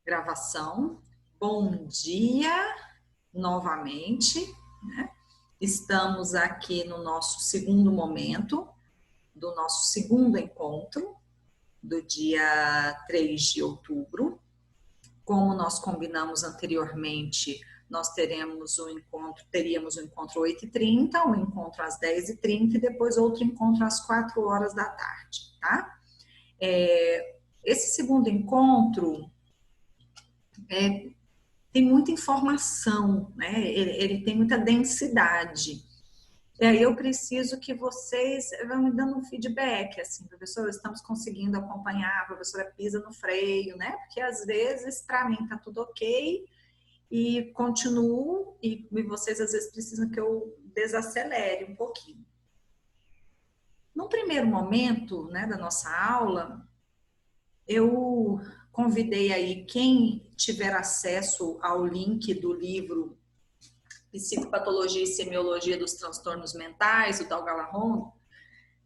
gravação. Bom dia novamente, né? Estamos aqui no nosso segundo momento, do nosso segundo encontro, do dia 3 de outubro. Como nós combinamos anteriormente, nós teríamos um encontro 8h30, um encontro às 10h30 e depois outro encontro às 4 horas da tarde, tá? Esse segundo encontro tem muita informação, né? Ele tem muita densidade. E aí eu preciso que vocês vão me dando um feedback, assim, professor, estamos conseguindo acompanhar, a professora pisa no freio, né? Porque às vezes, para mim, tá tudo ok e continuo, e vocês às vezes precisam que eu desacelere um pouquinho. No primeiro momento, né, da nossa aula, eu convidei aí quem tiver acesso ao link do livro Psicopatologia e Semiologia dos Transtornos Mentais, do Dalgal Arrondo,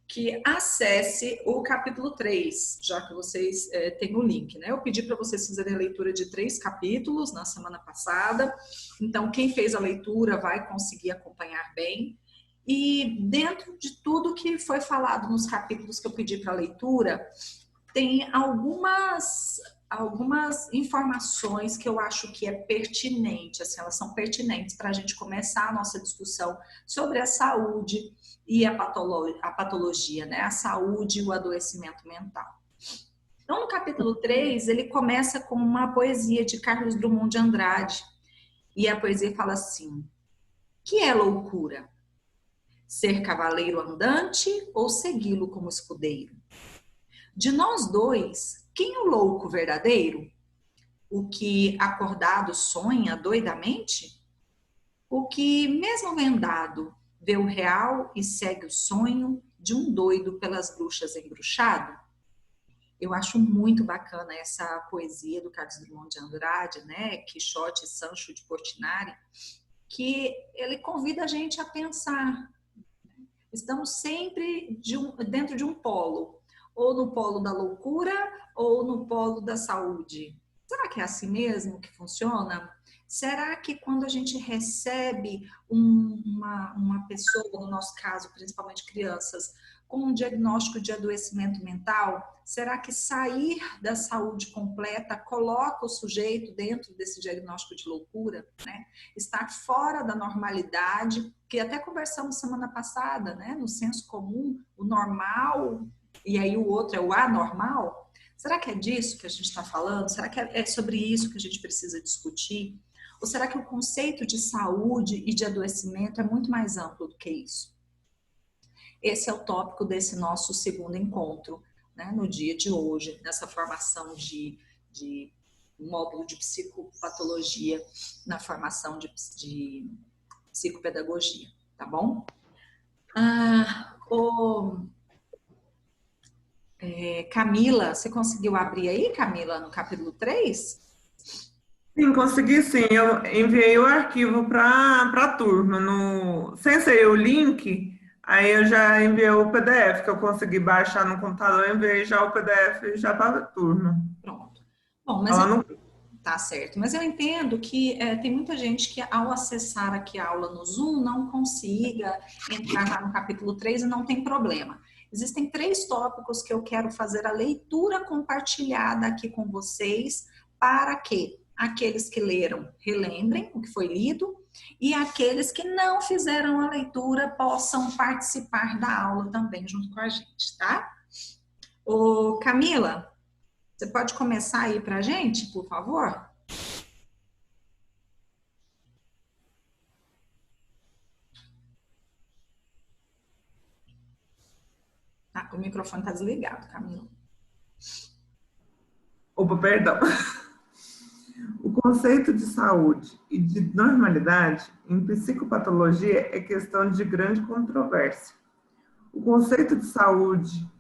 que acesse o capítulo 3, já que vocês têm o link, né? Eu pedi para vocês fazerem a leitura de 3 capítulos na semana passada, então quem fez a leitura vai conseguir acompanhar bem. E dentro de tudo que foi falado nos capítulos que eu pedi para leitura, tem algumas informações que eu acho que é pertinente, assim, elas são pertinentes para a gente começar a nossa discussão sobre a saúde e a patologia, né? A saúde e o adoecimento mental. Então, no capítulo 3, ele começa com uma poesia de Carlos Drummond de Andrade, e a poesia fala assim: que é loucura? Ser cavaleiro andante ou segui-lo como escudeiro? De nós dois, quem é o louco verdadeiro? O que acordado sonha doidamente? O que, mesmo vendado, vê o real e segue o sonho de um doido pelas bruxas embruxado? Eu acho muito bacana essa poesia do Carlos Drummond de Andrade, né? Quixote e Sancho de Portinari, que ele convida a gente a pensar. Estamos sempre dentro de um polo, ou no polo da loucura, ou no polo da saúde. Será que é assim mesmo que funciona? Será que quando a gente recebe uma pessoa, no nosso caso, principalmente crianças, com um diagnóstico de adoecimento mental, será que sair da saúde completa coloca o sujeito dentro desse diagnóstico de loucura, né? Estar fora da normalidade, que até conversamos semana passada, né? No senso comum, o normal, e aí o outro é o anormal. Será que é disso que a gente está falando? Será que é sobre isso que a gente precisa discutir? Ou será que o conceito de saúde e de adoecimento é muito mais amplo do que isso? Esse é o tópico desse nosso segundo encontro, né, no dia de hoje, nessa formação de módulo de psicopatologia na formação de psicopedagogia, tá bom? Camila, você conseguiu abrir aí, Camila, no capítulo 3? Sim, consegui sim. Eu enviei o arquivo para a turma. Sem ser o link, aí eu já enviei o PDF que eu consegui baixar no computador, eu enviei já o PDF já para a turma. Pronto. Bom, mas Ela não... tá certo. Mas eu entendo que tem muita gente que ao acessar aqui a aula no Zoom não consiga entrar lá no capítulo 3 e não tem problema. Existem 3 tópicos que eu quero fazer a leitura compartilhada aqui com vocês para que aqueles que leram relembrem o que foi lido e aqueles que não fizeram a leitura possam participar da aula também junto com a gente, tá? Ô, Camila, você pode começar aí para a gente, por favor? Ah, o microfone está desligado, Camila. Opa, perdão. O conceito de saúde e de normalidade em psicopatologia é questão de grande controvérsia. O conceito de saúde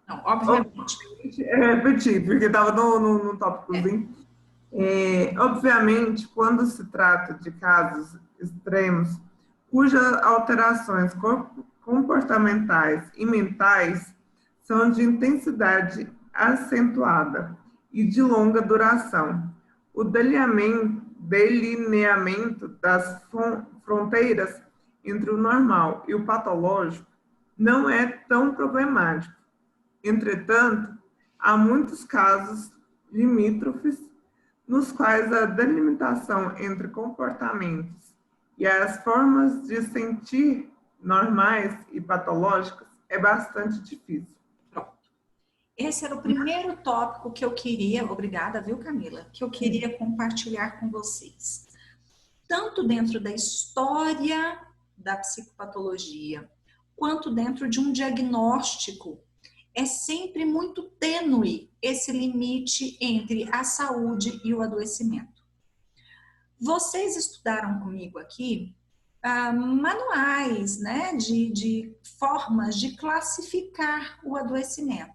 Não, obviamente. repetir, porque estava no tópicozinho. Obviamente, quando se trata de casos extremos, cujas alterações comportamentais e mentais são de intensidade acentuada e de longa duração. O delineamento das fronteiras entre o normal e o patológico não é tão problemático. Entretanto, há muitos casos limítrofes nos quais a delimitação entre comportamentos e as formas de sentir normais e patológicas é bastante difícil. Pronto. Esse era o primeiro tópico que eu queria, obrigada, viu, Camila? Que eu queria compartilhar com vocês. Tanto dentro da história da psicopatologia, quanto dentro de um diagnóstico, é sempre muito tênue esse limite entre a saúde e o adoecimento. Vocês estudaram comigo aqui manuais, né, de formas de classificar o adoecimento.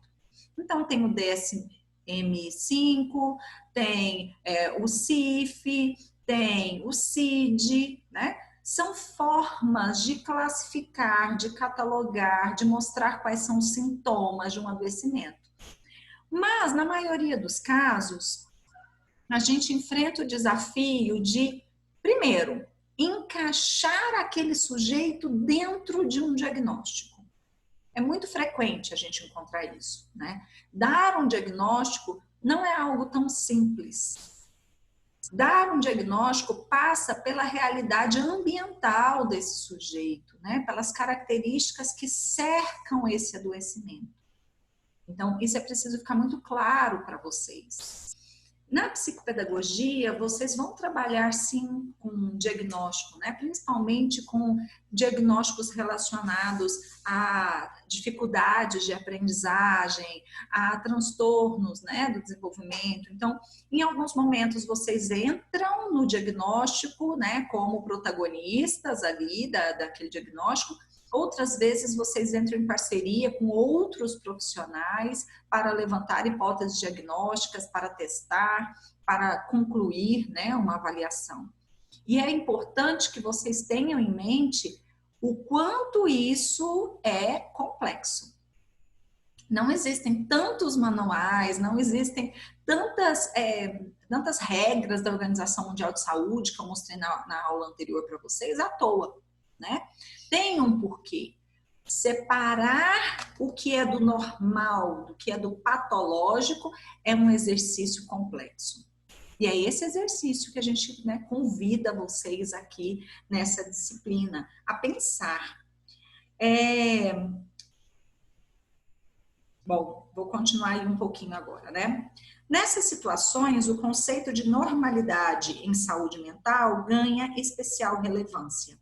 Então, tem o DSM-5, tem o CIF, tem o CID, né? São formas de classificar, de catalogar, de mostrar quais são os sintomas de um adoecimento. Mas, na maioria dos casos, a gente enfrenta o desafio de, primeiro, encaixar aquele sujeito dentro de um diagnóstico. É muito frequente a gente encontrar isso, né? Dar um diagnóstico não é algo tão simples. Dar um diagnóstico passa pela realidade ambiental desse sujeito, né? Pelas características que cercam esse adoecimento. Então, isso é preciso ficar muito claro para vocês. Na psicopedagogia, vocês vão trabalhar sim com diagnóstico, né? Principalmente com diagnósticos relacionados a dificuldades de aprendizagem, a transtornos, né, do desenvolvimento. Então, em alguns momentos vocês entram no diagnóstico, né, como protagonistas ali daquele diagnóstico. Outras vezes vocês entram em parceria com outros profissionais para levantar hipóteses diagnósticas, para testar, para concluir, né, uma avaliação. E é importante que vocês tenham em mente o quanto isso é complexo. Não existem tantos manuais, não existem tantas regras da Organização Mundial de Saúde, que eu mostrei na aula anterior para vocês, à toa, né? Tem um porquê. Separar o que é do normal, do que é do patológico, é um exercício complexo. E é esse exercício que a gente, né, convida vocês aqui nessa disciplina a pensar. Bom, vou continuar aí um pouquinho agora, né? Nessas situações, o conceito de normalidade em saúde mental ganha especial relevância.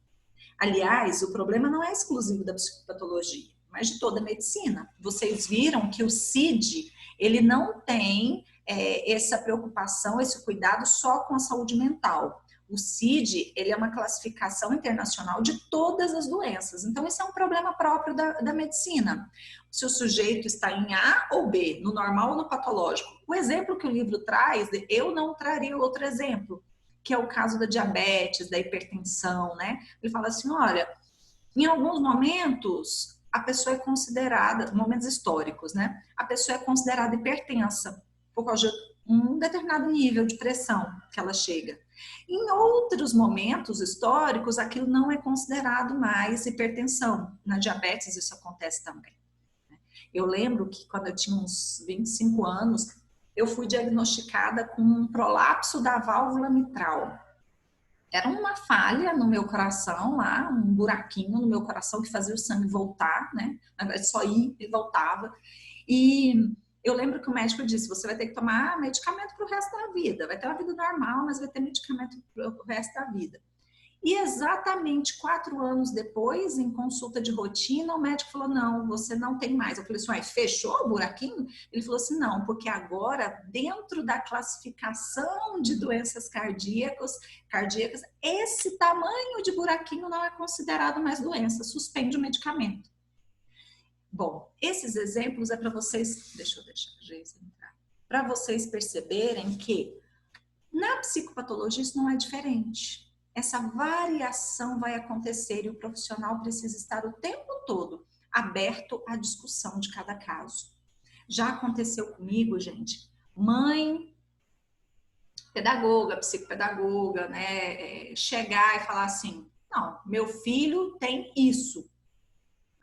Aliás, o problema não é exclusivo da psicopatologia, mas de toda a medicina. Vocês viram que o CID, ele não tem essa preocupação, esse cuidado só com a saúde mental. O CID, ele é uma classificação internacional de todas as doenças. Então, esse é um problema próprio da medicina. Se o sujeito está em A ou B, no normal ou no patológico. O exemplo que o livro traz, eu não traria outro exemplo, que é o caso da diabetes, da hipertensão, né? Ele fala assim, olha, em alguns momentos, a pessoa é considerada, momentos históricos, né? A pessoa é considerada hipertensa, por causa de um determinado nível de pressão que ela chega. Em outros momentos históricos, aquilo não é considerado mais hipertensão. Na diabetes isso acontece também. Eu lembro que quando eu tinha uns 25 anos, eu fui diagnosticada com um prolapso da válvula mitral. Era uma falha no meu coração lá, um buraquinho no meu coração que fazia o sangue voltar, né? Na verdade, só ir e voltava. E eu lembro que o médico disse, você vai ter que tomar medicamento para o resto da vida. Vai ter uma vida normal, mas vai ter medicamento para o resto da vida. E exatamente 4 anos depois, em consulta de rotina, o médico falou, não, você não tem mais. Eu falei assim, fechou o buraquinho? Ele falou assim, não, porque agora, dentro da classificação de doenças cardíacas, esse tamanho de buraquinho não é considerado mais doença, suspende o medicamento. Bom, esses exemplos é para vocês, deixa eu deixar a Geise entrar, para vocês perceberem que na psicopatologia isso não é diferente. Essa variação vai acontecer e o profissional precisa estar o tempo todo aberto à discussão de cada caso. Já aconteceu comigo, gente, mãe, pedagoga, psicopedagoga, né, chegar e falar assim, não, meu filho tem isso.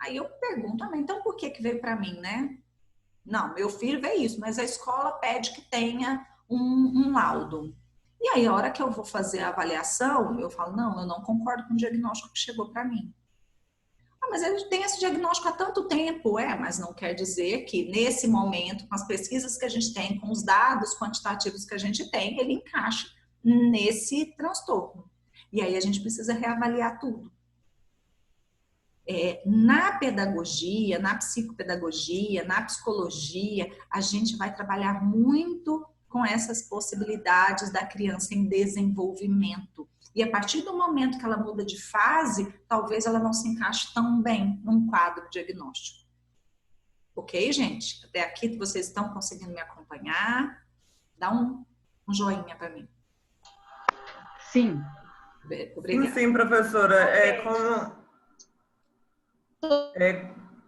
Aí eu pergunto, então por que que veio para mim, né? Não, meu filho veio isso, mas a escola pede que tenha um laudo. E aí, a hora que eu vou fazer a avaliação, eu falo, não, eu não concordo com o diagnóstico que chegou para mim. Ah, mas ele tem esse diagnóstico há tanto tempo. Mas não quer dizer que nesse momento, com as pesquisas que a gente tem, com os dados quantitativos que a gente tem, ele encaixa nesse transtorno. E aí a gente precisa reavaliar tudo. Na pedagogia, na psicopedagogia, na psicologia, a gente vai trabalhar muito com essas possibilidades da criança em desenvolvimento. E a partir do momento que ela muda de fase, talvez ela não se encaixe tão bem num quadro diagnóstico. Ok, gente? Até aqui vocês estão conseguindo me acompanhar? Dá um joinha para mim. Sim. Obrigada. Sim, professora.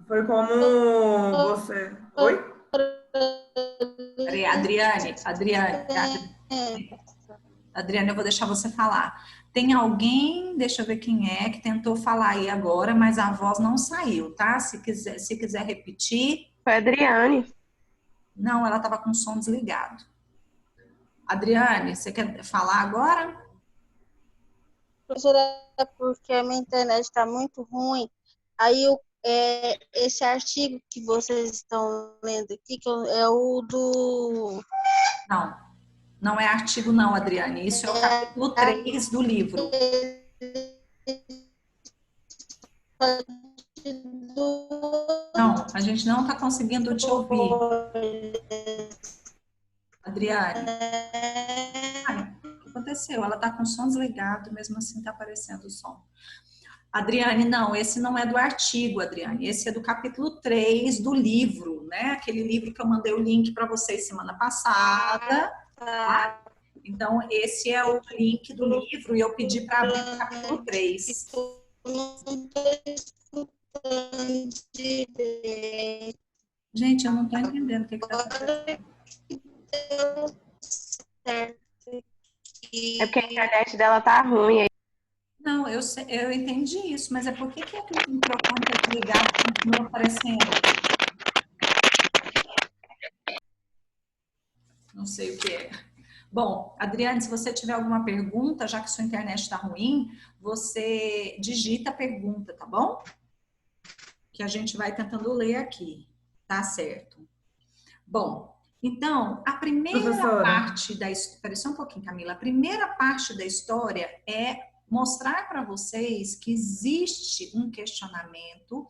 Foi como você... Oi? Adriane, eu vou deixar você falar. Tem alguém, deixa eu ver quem é, que tentou falar aí agora, mas a voz não saiu, tá? Se quiser repetir. Foi a Adriane. Não, ela estava com o som desligado. Adriane, você quer falar agora? Professora, é porque a minha internet está muito ruim. Aí esse artigo que vocês estão lendo aqui, é o do... Não é artigo não, Adriane. Isso é o capítulo 3 do livro. Não, a gente não está conseguindo te ouvir. Adriane. O que aconteceu? Ela está com o som desligado, mesmo assim está aparecendo o som. Adriane, não, esse não é do artigo, Adriane. Esse é do capítulo 3 do livro, né? Aquele livro que eu mandei o link para vocês semana passada. Tá? Então, esse é o link do livro e eu pedi para abrir o capítulo 3. Gente, eu não estou entendendo o que está acontecendo. É porque a internet dela tá ruim. Não, eu entendi isso, mas é por que o microfone está desligado e continua aparecendo? Não sei o que é. Bom, Adriane, se você tiver alguma pergunta, já que sua internet está ruim, você digita a pergunta, tá bom? Que a gente vai tentando ler aqui, tá certo? Bom, então, a primeira parte da história... Espera só um pouquinho, Camila. A primeira parte da história é mostrar para vocês que existe um questionamento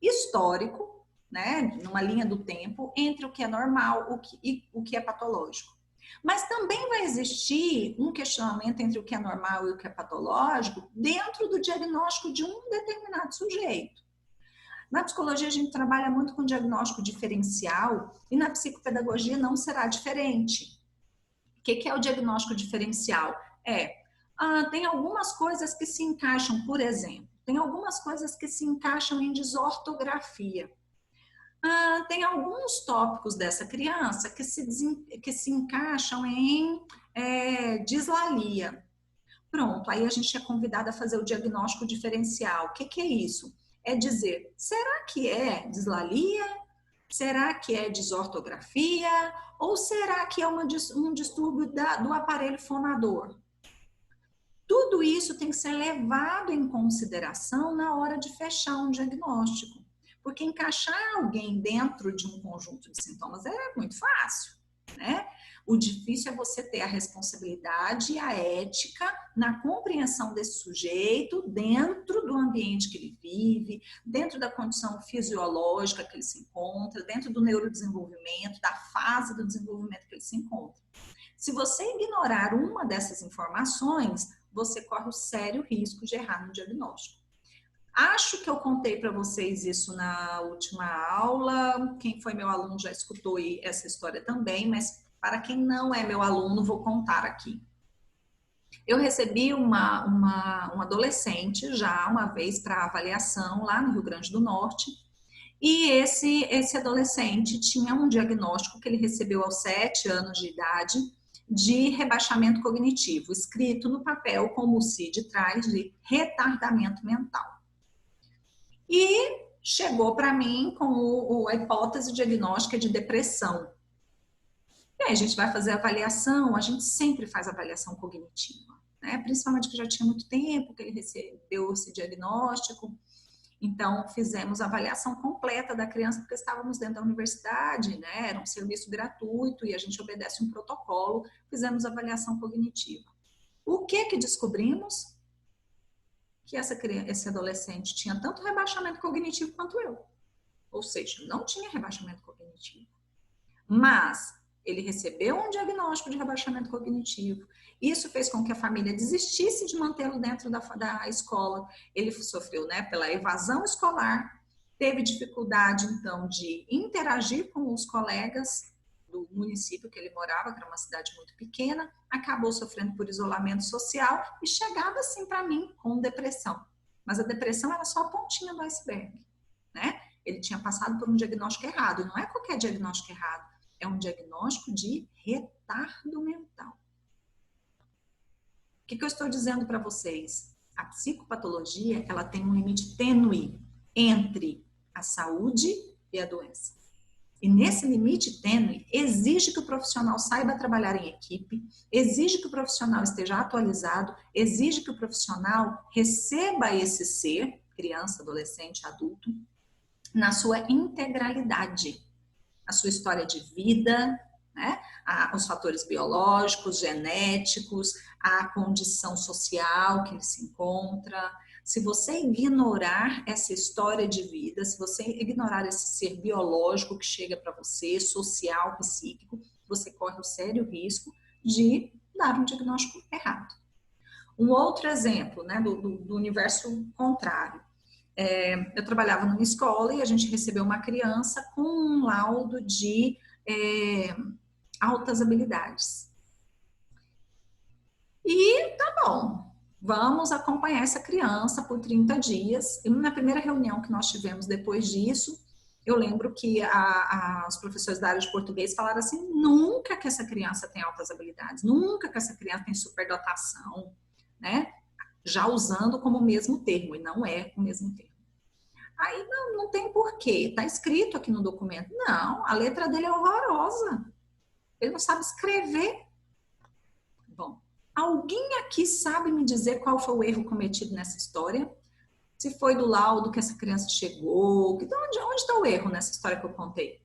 histórico, né, numa linha do tempo, entre o que é normal e o que é patológico. Mas também vai existir um questionamento entre o que é normal e o que é patológico dentro do diagnóstico de um determinado sujeito. Na psicologia, a gente trabalha muito com diagnóstico diferencial e na psicopedagogia não será diferente. O que é o diagnóstico diferencial? Tem algumas coisas que se encaixam, por exemplo, tem algumas coisas que se encaixam em desortografia. Tem alguns tópicos dessa criança que se encaixam em dislalia. Pronto, aí a gente é convidada a fazer o diagnóstico diferencial. O que é isso? É dizer, será que é dislalia? Será que é desortografia? Ou será que é um distúrbio do aparelho fonador? Tudo isso tem que ser levado em consideração na hora de fechar um diagnóstico. Porque encaixar alguém dentro de um conjunto de sintomas é muito fácil, né? O difícil é você ter a responsabilidade e a ética na compreensão desse sujeito dentro do ambiente que ele vive, dentro da condição fisiológica que ele se encontra, dentro do neurodesenvolvimento, da fase do desenvolvimento que ele se encontra. Se você ignorar uma dessas informações, você corre o sério risco de errar no diagnóstico. Acho que eu contei para vocês isso na última aula. Quem foi meu aluno já escutou essa história também, mas para quem não é meu aluno, vou contar aqui. Eu recebi um adolescente já uma vez para avaliação lá no Rio Grande do Norte E esse adolescente tinha um diagnóstico que ele recebeu aos 7 anos de idade de rebaixamento cognitivo, escrito no papel, como o CID traz, de retardamento mental. E chegou para mim com a hipótese diagnóstica de depressão. E aí a gente vai fazer avaliação, a gente sempre faz avaliação cognitiva, né? Principalmente que já tinha muito tempo que ele recebeu esse diagnóstico. Então, fizemos a avaliação completa da criança, porque estávamos dentro da universidade, né? Era um serviço gratuito e a gente obedece um protocolo. Fizemos a avaliação cognitiva. O que descobrimos? Que esse adolescente tinha tanto rebaixamento cognitivo quanto eu. Ou seja, não tinha rebaixamento cognitivo. Mas ele recebeu um diagnóstico de rebaixamento cognitivo. Isso fez com que a família desistisse de mantê-lo dentro da escola. Ele sofreu, né, pela evasão escolar, teve dificuldade, então, de interagir com os colegas do município que ele morava, que era uma cidade muito pequena, acabou sofrendo por isolamento social e chegava, assim, para mim, com depressão. Mas a depressão era só a pontinha do iceberg, né? Ele tinha passado por um diagnóstico errado. E não é qualquer diagnóstico errado. É um diagnóstico de retardo mental. O que eu estou dizendo para vocês? A psicopatologia, ela tem um limite tênue entre a saúde e a doença. E nesse limite tênue, exige que o profissional saiba trabalhar em equipe, exige que o profissional esteja atualizado, exige que o profissional receba esse ser, criança, adolescente, adulto, na sua integralidade. A sua história de vida, né? Os fatores biológicos, genéticos, a condição social que ele se encontra. Se você ignorar essa história de vida, se você ignorar esse ser biológico que chega para você, social, psíquico, você corre o sério risco de dar um diagnóstico errado. Um outro exemplo, né, do universo contrário. Eu trabalhava numa escola e a gente recebeu uma criança com um laudo de altas habilidades. E tá bom, vamos acompanhar essa criança por 30 dias. E na primeira reunião que nós tivemos depois disso, eu lembro que os professores da área de português falaram assim, nunca que essa criança tem altas habilidades, nunca que essa criança tem superdotação, né? Já usando como o mesmo termo, e não é o mesmo termo. Aí não tem porquê, tá escrito aqui no documento. Não, a letra dele é horrorosa. Ele não sabe escrever. Bom, alguém aqui sabe me dizer qual foi o erro cometido nessa história? Se foi do laudo que essa criança chegou? Onde está o erro nessa história que eu contei?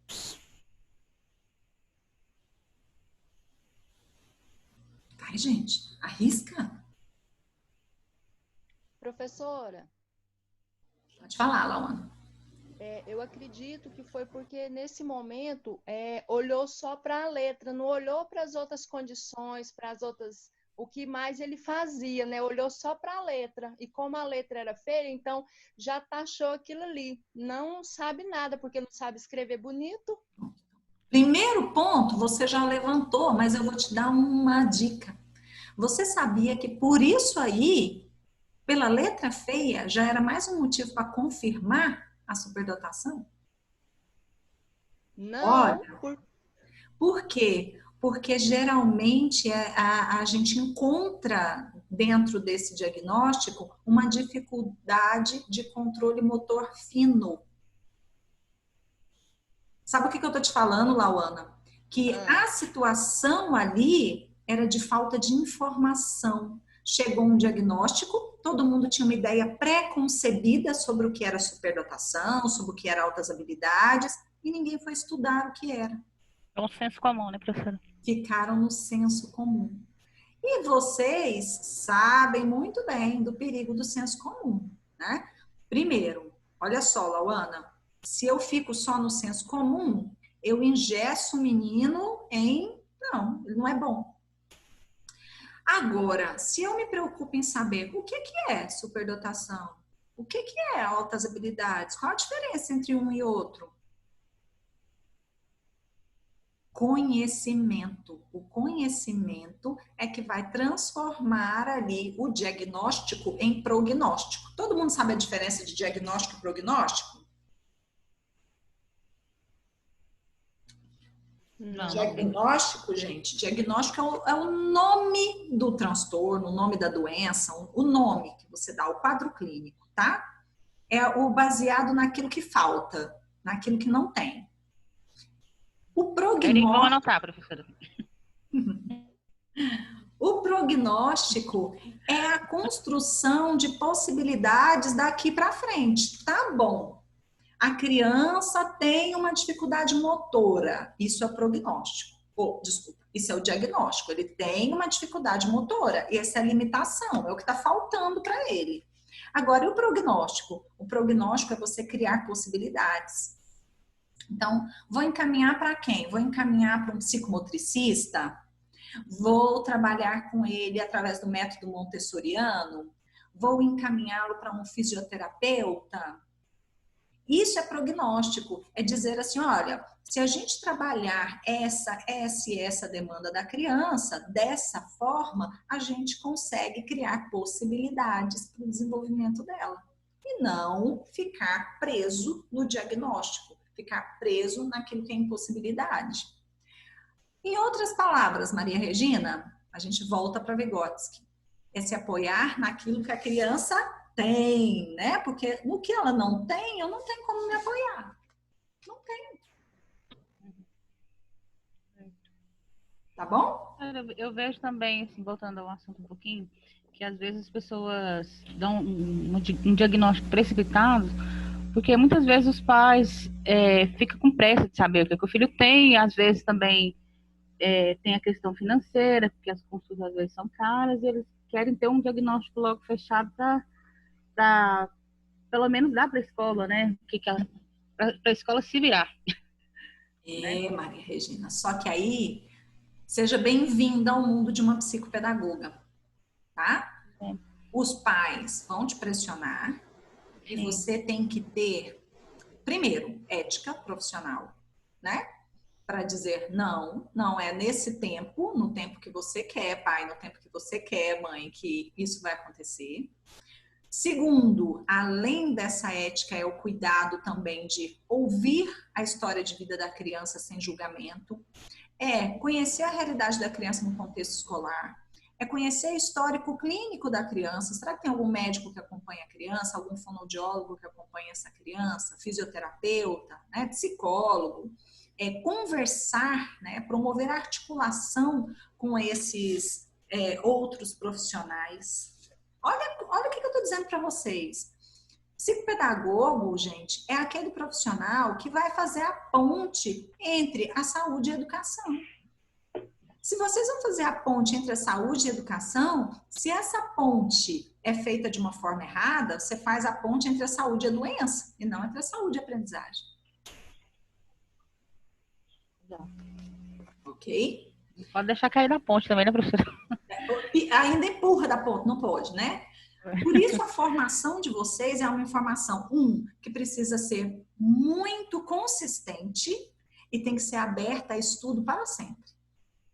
Ai, gente, arrisca. Professora, Pode falar, Lawana. Eu acredito que foi porque nesse momento olhou só para a letra, não olhou para as outras condições, para as outras, o que mais ele fazia, né? Olhou só para a letra. E como a letra era feia, então já taxou aquilo ali. Não sabe nada, porque não sabe escrever bonito. Primeiro ponto, você já levantou, mas eu vou te dar uma dica. Você sabia que por isso aí, pela letra feia, já era mais um motivo para confirmar a superdotação? Não. Olha, por quê? Porque geralmente a gente encontra dentro desse diagnóstico uma dificuldade de controle motor fino. Sabe o que eu estou te falando, Lawana? Que a situação ali era de falta de informação. Chegou um diagnóstico, todo mundo tinha uma ideia pré-concebida sobre o que era superdotação, sobre o que era altas habilidades, e ninguém foi estudar o que era. É um senso comum, né, professora? Ficaram no senso comum. E vocês sabem muito bem do perigo do senso comum, né? Primeiro, olha só, Lawana, se eu fico só no senso comum, eu engesso o menino em... Não, ele não é bom. Agora, se eu me preocupo em saber o que é superdotação, o que é altas habilidades, qual a diferença entre um e outro? Conhecimento. O conhecimento é que vai transformar ali o diagnóstico em prognóstico. Todo mundo sabe a diferença de diagnóstico e prognóstico? Não. Diagnóstico, gente, diagnóstico é o nome do transtorno, o nome da doença, o nome que você dá, o quadro clínico, tá? É o baseado naquilo que falta, naquilo que não tem. O Vamos prognóstico, anotar, professora. o prognóstico é a construção de possibilidades daqui para frente. Tá bom. A criança tem uma dificuldade motora. Isso é o prognóstico. Desculpa, isso é o diagnóstico. Ele tem uma dificuldade motora. Essa é a limitação, é o que está faltando para ele. Agora, e o prognóstico? O prognóstico é você criar possibilidades. Então, vou encaminhar para quem? Vou encaminhar para um psicomotricista? Vou trabalhar com ele através do método montessoriano? Vou encaminhá-lo para um fisioterapeuta? Isso é prognóstico, é dizer assim, olha, se a gente trabalhar essa demanda da criança, dessa forma, a gente consegue criar possibilidades para o desenvolvimento dela. E não ficar preso no diagnóstico, ficar preso naquilo que é impossibilidade. Em outras palavras, Maria Regina, a gente volta para Vygotsky, é se apoiar naquilo que a criança tem, né? Porque no que ela não tem, eu não tenho como me apoiar. Não tenho. Tá bom? Eu vejo também, assim, voltando ao assunto um pouquinho, que às vezes as pessoas dão um diagnóstico precipitado, porque muitas vezes os pais ficam com pressa de saber o que o filho tem, às vezes também tem a questão financeira, porque as consultas às vezes são caras, e eles querem ter um diagnóstico logo fechado para pelo menos dar para a escola, né? Para a escola se virar. Maria Regina. Só que aí, seja bem-vinda ao mundo de uma psicopedagoga, tá? Os pais vão te pressionar e você tem que ter, primeiro, ética profissional, né? Para dizer não é nesse tempo, no tempo que você quer, pai, no tempo que você quer, mãe, que isso vai acontecer. Segundo, além dessa ética, é o cuidado também de ouvir a história de vida da criança sem julgamento, conhecer a realidade da criança no contexto escolar, conhecer o histórico clínico da criança. Será que tem algum médico que acompanha a criança, algum fonoaudiólogo que acompanha essa criança, fisioterapeuta, né, psicólogo? Conversar, né, promover articulação com esses outros profissionais. Olha o que eu estou dizendo para vocês. Psicopedagogo, gente, é aquele profissional que vai fazer a ponte entre a saúde e a educação. Se vocês vão fazer a ponte entre a saúde e a educação, se essa ponte é feita de uma forma errada, você faz a ponte entre a saúde e a doença, e não entre a saúde e a aprendizagem. Ok? Pode deixar cair da ponte também, né, professora? Ainda empurra da ponte, não pode, né? Por isso a formação de vocês é uma informação, que precisa ser muito consistente e tem que ser aberta a estudo para sempre.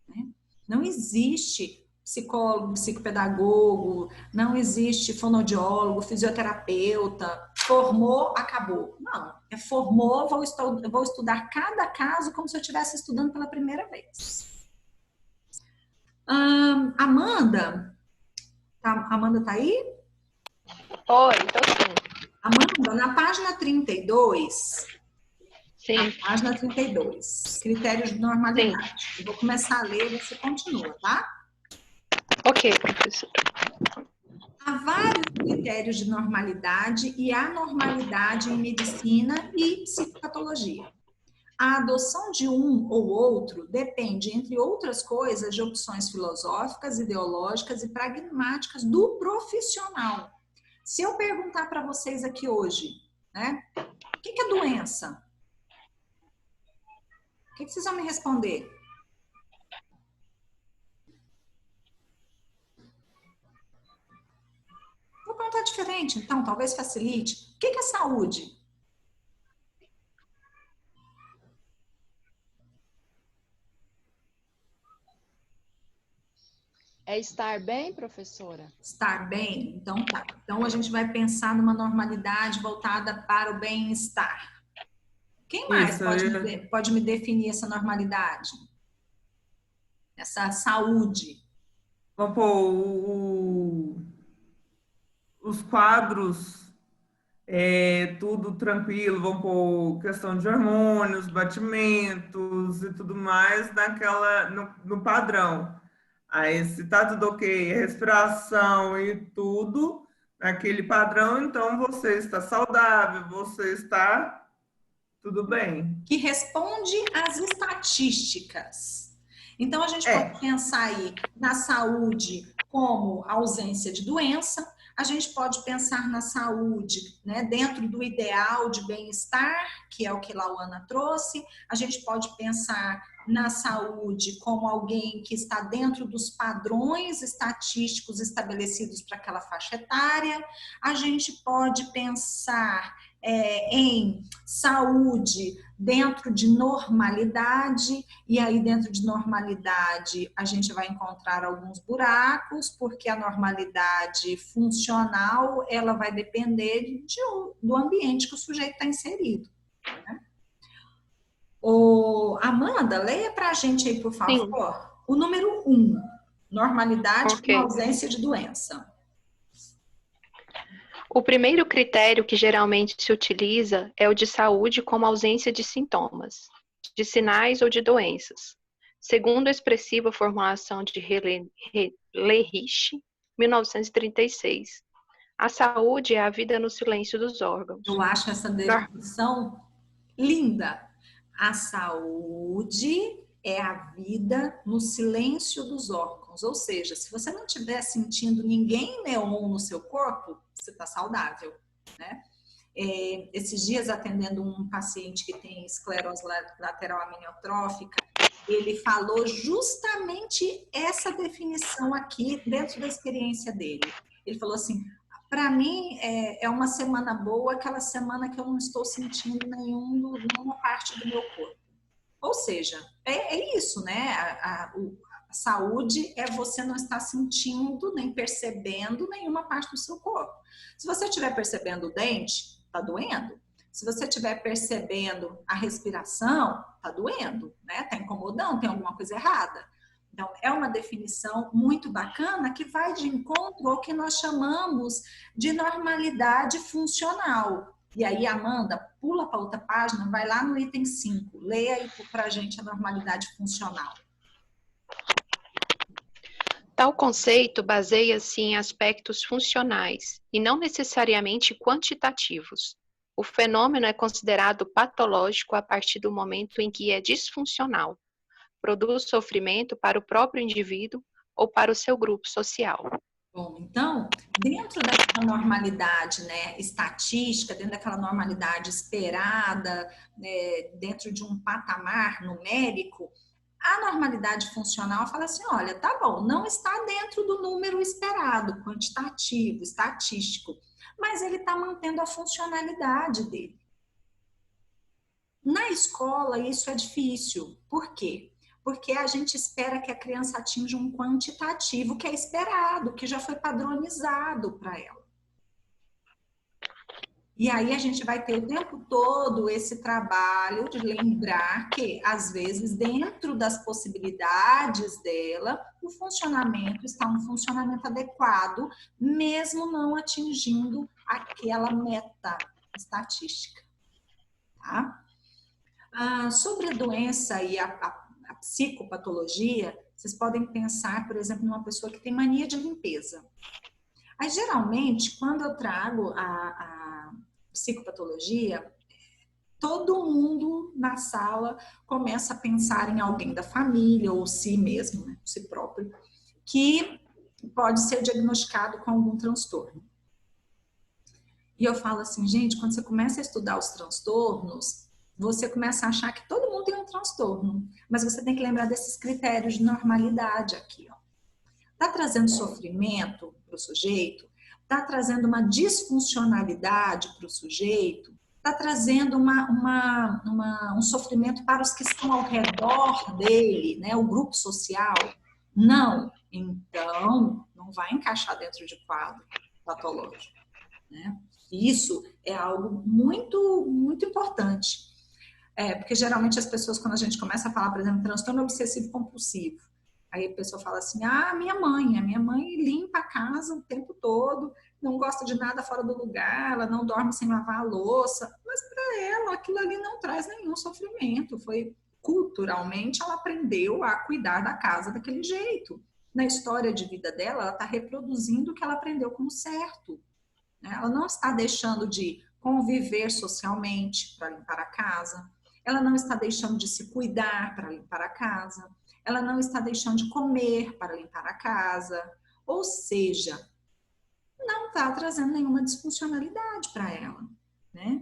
Né? Não existe psicólogo, psicopedagogo, não existe fonoaudiólogo, fisioterapeuta, formou, acabou. Não, formou, vou estudar cada caso como se eu estivesse estudando pela primeira vez. Amanda tá aí? Oi, tô sim. Amanda, na página 32, Sim. na página 32, critérios de normalidade. Sim. Eu vou começar a ler e você continua, tá? Ok, professora. Há vários critérios de normalidade e anormalidade em medicina e psicopatologia. A adoção de um ou outro depende, entre outras coisas, de opções filosóficas, ideológicas e pragmáticas do profissional. Se eu perguntar para vocês aqui hoje, né, o que é doença? O que vocês vão me responder? Vou perguntar diferente, então, talvez facilite. O que é saúde? É estar bem, professora? Estar bem? Então tá. Então a gente vai pensar numa normalidade voltada para o bem-estar. Quem mais Isso, pode me definir essa normalidade? Essa saúde? vamos pôr os quadros, tudo tranquilo, vamos pôr questão de hormônios, batimentos e tudo mais no padrão. Aí, se tá tudo ok, respiração e tudo naquele padrão, então você está saudável, você está tudo bem. Que responde às estatísticas. Então, a gente pode pensar aí na saúde como ausência de doença, a gente pode pensar na saúde, né, dentro do ideal de bem-estar, que é o que Lauana trouxe, a gente pode pensar na saúde como alguém que está dentro dos padrões estatísticos estabelecidos para aquela faixa etária, a gente pode pensar em saúde dentro de normalidade, e aí dentro de normalidade a gente vai encontrar alguns buracos, porque a normalidade funcional ela vai depender do ambiente que o sujeito está inserido. Né? Amanda, leia para a gente aí, por favor, sim, o número 1, normalidade com ausência de doença. O primeiro critério que geralmente se utiliza é o de saúde como ausência de sintomas, de sinais ou de doenças. Segundo a expressiva formulação de Lehrich, 1936, a saúde é a vida no silêncio dos órgãos. Eu acho essa definição linda. A saúde é a vida no silêncio dos órgãos. Ou seja, se você não estiver sentindo ninguém neon no seu corpo, você está saudável, né? Esses dias, atendendo um paciente que tem esclerose lateral aminiotrófica, ele falou justamente essa definição aqui dentro da experiência dele. Ele falou assim, para mim é uma semana boa, aquela semana que eu não estou sentindo nenhuma parte do meu corpo. Ou seja, é isso, né? A saúde é você não estar sentindo nem percebendo nenhuma parte do seu corpo. Se você estiver percebendo o dente, tá doendo. Se você estiver percebendo a respiração, tá doendo, né? Tá incomodando, tem alguma coisa errada. Então, é uma definição muito bacana que vai de encontro ao que nós chamamos de normalidade funcional. E aí, Amanda, pula para outra página, vai lá no item 5. Leia aí para a gente a normalidade funcional. Tal conceito baseia-se em aspectos funcionais e não necessariamente quantitativos. O fenômeno é considerado patológico a partir do momento em que é disfuncional, produz sofrimento para o próprio indivíduo ou para o seu grupo social. Bom, então, dentro daquela normalidade, né, estatística, dentro daquela normalidade esperada, né, dentro de um patamar numérico, a normalidade funcional fala assim, olha, tá bom, não está dentro do número esperado, quantitativo, estatístico, mas ele está mantendo a funcionalidade dele. Na escola, isso é difícil. Por quê? Porque a gente espera que a criança atinja um quantitativo que é esperado, que já foi padronizado para ela. E aí a gente vai ter o tempo todo esse trabalho de lembrar que, às vezes, dentro das possibilidades dela, o funcionamento está um funcionamento adequado, mesmo não atingindo aquela meta estatística. Tá? Sobre a doença e a psicopatologia, vocês podem pensar, por exemplo, numa pessoa que tem mania de limpeza. Aí, geralmente, quando eu trago a psicopatologia, todo mundo na sala começa a pensar em alguém da família ou si mesmo, né, si próprio, que pode ser diagnosticado com algum transtorno. E eu falo assim, gente, quando você começa a estudar os transtornos, você começa a achar que todo mundo tem um transtorno, mas você tem que lembrar desses critérios de normalidade aqui, ó. Tá trazendo sofrimento para o sujeito? Está trazendo uma disfuncionalidade para o sujeito, está trazendo um sofrimento para os que estão ao redor dele, né, o grupo social. Não, então não vai encaixar dentro de quadro patológico. Né? Isso é algo muito, muito importante. Porque geralmente as pessoas, quando a gente começa a falar, por exemplo, transtorno obsessivo compulsivo, aí a pessoa fala assim, minha mãe limpa a casa o tempo todo, não gosta de nada fora do lugar, ela não dorme sem lavar a louça, mas para ela aquilo ali não traz nenhum sofrimento, foi culturalmente ela aprendeu a cuidar da casa daquele jeito. Na história de vida dela, ela está reproduzindo o que ela aprendeu como certo. Ela não está deixando de conviver socialmente para limpar a casa, ela não está deixando de se cuidar para limpar a casa, ela não está deixando de comer para limpar a casa, ou seja, não está trazendo nenhuma disfuncionalidade para ela, né?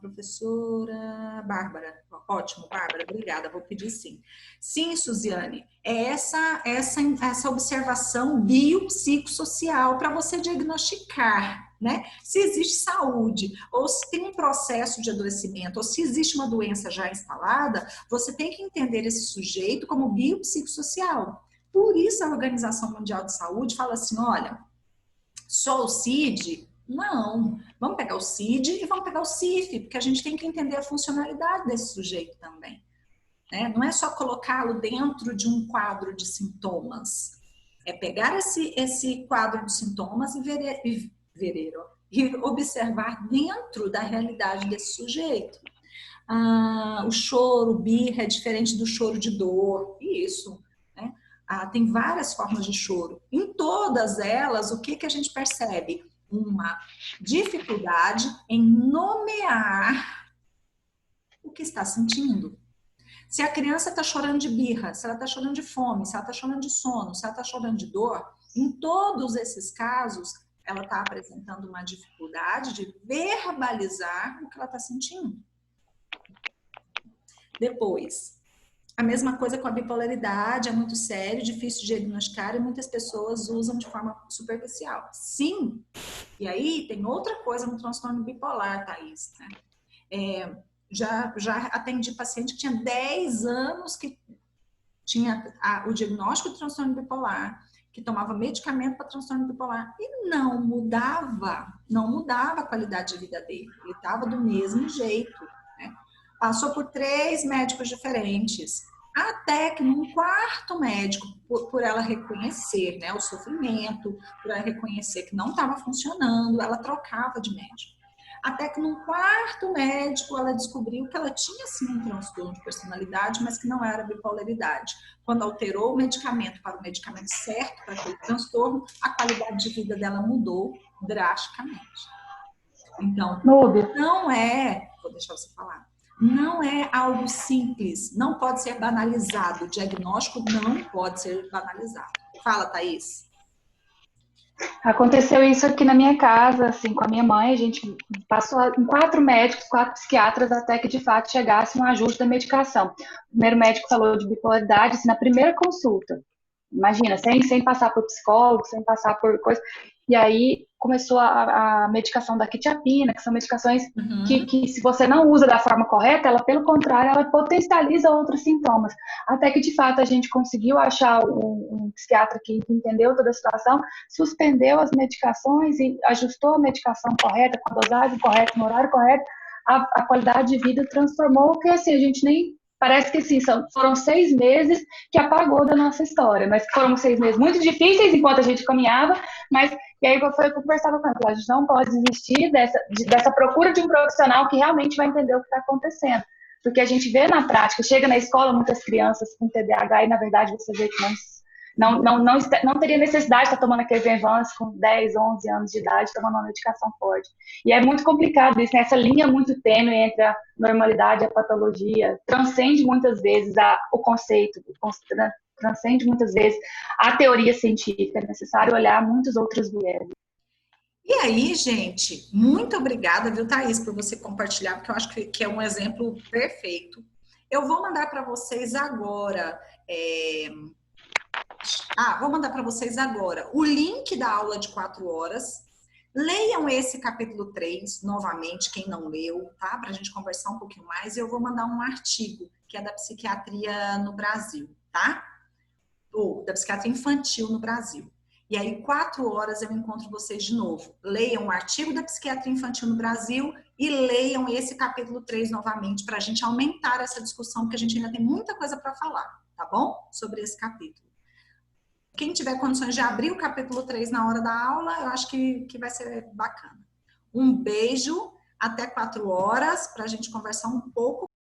Professora Bárbara, ótimo, Bárbara, obrigada, vou pedir sim. Sim, Suziane, é essa observação biopsicossocial para você diagnosticar, né? Se existe saúde, ou se tem um processo de adoecimento, ou se existe uma doença já instalada, você tem que entender esse sujeito como biopsicossocial. Por isso a Organização Mundial de Saúde fala assim, olha, só o CID? Não, vamos pegar o CID e vamos pegar o CIF, porque a gente tem que entender a funcionalidade desse sujeito também. Né? Não é só colocá-lo dentro de um quadro de sintomas, é pegar esse quadro de sintomas e observar dentro da realidade desse sujeito. O choro, birra, é diferente do choro de dor, isso, né? Tem várias formas de choro. Em todas elas, o que a gente percebe? Uma dificuldade em nomear o que está sentindo. Se a criança está chorando de birra, se ela está chorando de fome, se ela está chorando de sono, se ela está chorando de dor, em todos esses casos, ela está apresentando uma dificuldade de verbalizar o que ela está sentindo. Depois, a mesma coisa com a bipolaridade, é muito sério, difícil de diagnosticar e muitas pessoas usam de forma superficial. Sim, e aí tem outra coisa no transtorno bipolar, Thaís, né? Já atendi paciente que tinha 10 anos que tinha o diagnóstico de transtorno bipolar, que tomava medicamento para transtorno bipolar e não mudava a qualidade de vida dele. Ele estava do mesmo jeito, né? Passou por 3 médicos diferentes, até que num 4º médico, por ela reconhecer, né, o sofrimento, por ela reconhecer que não estava funcionando, ela trocava de médico. Até que num 4º médico ela descobriu que ela tinha sim um transtorno de personalidade, mas que não era bipolaridade. Quando alterou o medicamento para o medicamento certo para aquele transtorno, a qualidade de vida dela mudou drasticamente. Então, não é, vou deixar você falar, não é algo simples, não pode ser banalizado, o diagnóstico não pode ser banalizado. Fala, Thaís. Aconteceu isso aqui na minha casa, assim, com a minha mãe, a gente passou em 4 médicos, 4 psiquiatras, até que de fato chegasse um ajuste da medicação. O primeiro médico falou de bipolaridade, assim, na primeira consulta. Imagina, sem passar por psicólogo, sem passar por coisa. E aí começou a medicação da quetiapina, que são medicações que se você não usa da forma correta, ela, pelo contrário, ela potencializa outros sintomas. Até que, de fato, a gente conseguiu achar um psiquiatra que entendeu toda a situação, suspendeu as medicações e ajustou a medicação correta, com a dosagem correta, no horário correto, a qualidade de vida transformou, porque assim, a gente nem... Parece que sim, foram 6 meses que apagou da nossa história, mas foram 6 meses muito difíceis enquanto a gente caminhava, mas e aí foi o que eu conversava com ela, a gente não pode desistir dessa procura de um profissional que realmente vai entender o que está acontecendo, porque a gente vê na prática, chega na escola muitas crianças com TDAH e na verdade você vê que não teria necessidade de estar tomando aquele Venvance com 10, 11 anos de idade, tomando uma medicação forte. E é muito complicado isso, né? Essa linha muito tênue entre a normalidade e a patologia, transcende muitas vezes o conceito, transcende muitas vezes a teoria científica, é necessário olhar muitos outros viés. E aí, gente, muito obrigada, viu, Thaís, por você compartilhar, porque eu acho que é um exemplo perfeito. Eu vou mandar para vocês agora... vou mandar para vocês agora o link da aula de 4 horas. Leiam esse capítulo 3 novamente, quem não leu, tá? Para a gente conversar um pouquinho mais. E eu vou mandar um artigo que é da psiquiatria no Brasil, tá? Ou da psiquiatria infantil no Brasil. E aí, 4 horas eu encontro vocês de novo. Leiam o artigo da psiquiatria infantil no Brasil e leiam esse capítulo 3 novamente para a gente aumentar essa discussão, porque a gente ainda tem muita coisa para falar, tá bom? Sobre esse capítulo. Quem tiver condições de abrir o capítulo 3 na hora da aula, eu acho que vai ser bacana. Um beijo, até 4 horas, para a gente conversar um pouco